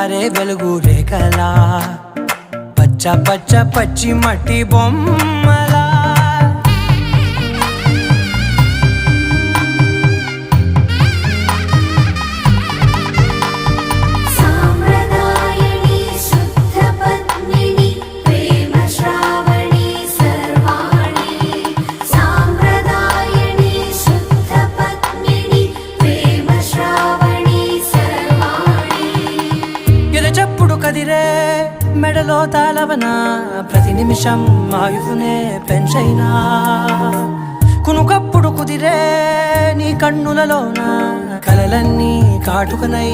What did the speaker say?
జారే వెలుగు రేఖలా పచ్చ పచ్చ పచ్చి మట్టి బొమ్మలా చెప్పుడు కదిరే మెడలో తాళవన ప్రతి నిమిషం ఆయుధునే పెంచైనా కునుకప్పుడు కుదిరే నీ కన్నులలోన కలలన్నీ కాటుకనై